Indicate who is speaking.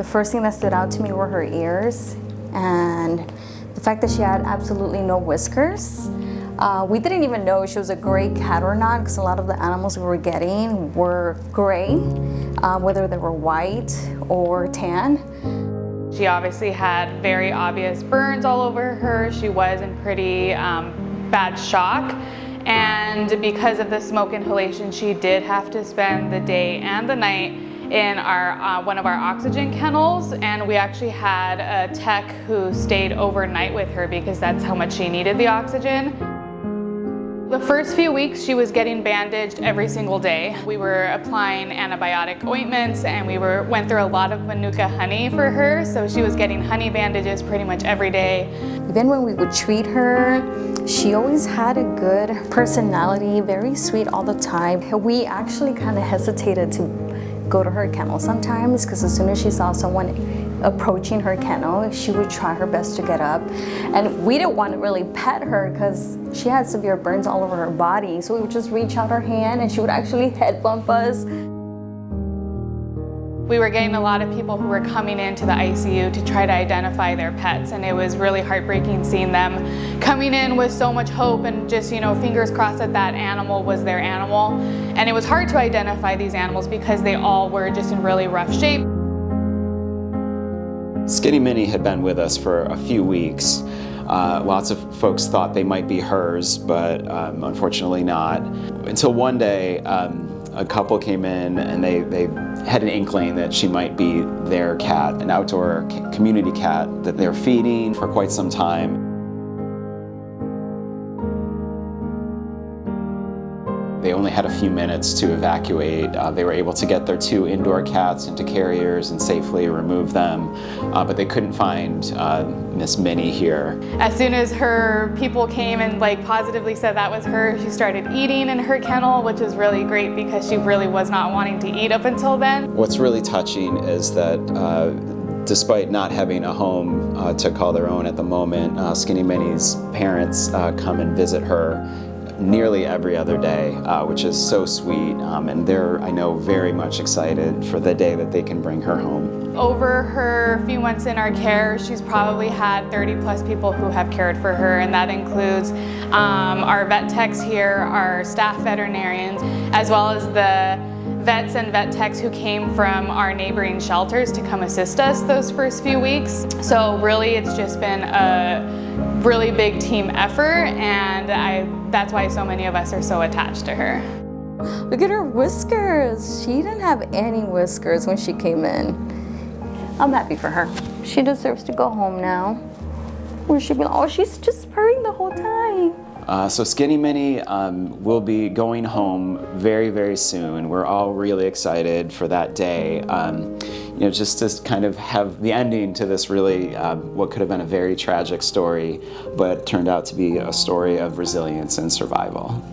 Speaker 1: The first thing that stood out to me were her ears and the fact that she had absolutely no whiskers. We didn't even know if she was a gray cat or not, because a lot of the animals we were getting were gray, whether they were white or tan.
Speaker 2: She obviously had very obvious burns all over her. She was in pretty bad shock. And because of the smoke inhalation, she did have to spend the day and the night in our one of our oxygen kennels, and we actually had a tech who stayed overnight with her because that's how much she needed the oxygen. The first few weeks she was getting bandaged every single day. We were applying antibiotic ointments, and we went through a lot of Manuka honey for her, so she was getting honey bandages pretty much every day.
Speaker 1: Even when we would treat her, she always had a good personality, very sweet all the time. We actually kind of hesitated to go to her kennel sometimes, because as soon as she saw someone approaching her kennel, she would try her best to get up. And we didn't want to really pet her because she had severe burns all over her body. So we would just reach out our hand and she would actually head bump us.
Speaker 2: We were getting a lot of people who were coming into the ICU to try to identify their pets, and it was really heartbreaking seeing them coming in with so much hope and just, fingers crossed that that animal was their animal. And it was hard to identify these animals because they all were just in really rough shape.
Speaker 3: Skinny Minnie had been with us for a few weeks. Lots of folks thought they might be hers, but unfortunately not. Until one day, a couple came in and they had an inkling that she might be their cat, an outdoor community cat that they're feeding for quite some time. They only had a few minutes to evacuate. They were able to get their 2 indoor cats into carriers and safely remove them, but they couldn't find Miss Minnie here.
Speaker 2: As soon as her people came and positively said that was her, she started eating in her kennel, which was really great because she really was not wanting to eat up until then.
Speaker 3: What's really touching is that despite not having a home to call their own at the moment, Skinny Minnie's parents come and visit her nearly every other day, which is so sweet, and they're, I know, very much excited for the day that they can bring her home.
Speaker 2: Over her few months in our care, she's probably had 30+ people who have cared for her, and that includes our vet techs here, our staff veterinarians, as well as the vets and vet techs who came from our neighboring shelters to come assist us those first few weeks. So really it's just been a really big team effort, and that's why so many of us are so attached to her.
Speaker 1: Look at her whiskers. She didn't have any whiskers when she came in. I'm happy for her. She deserves to go home now. Where she belongs. Oh, she's just purring the whole time.
Speaker 3: So Skinny Minnie will be going home very, very soon. We're all really excited for that day. Just to kind of have the ending to this really, what could have been a very tragic story, but turned out to be a story of resilience and survival.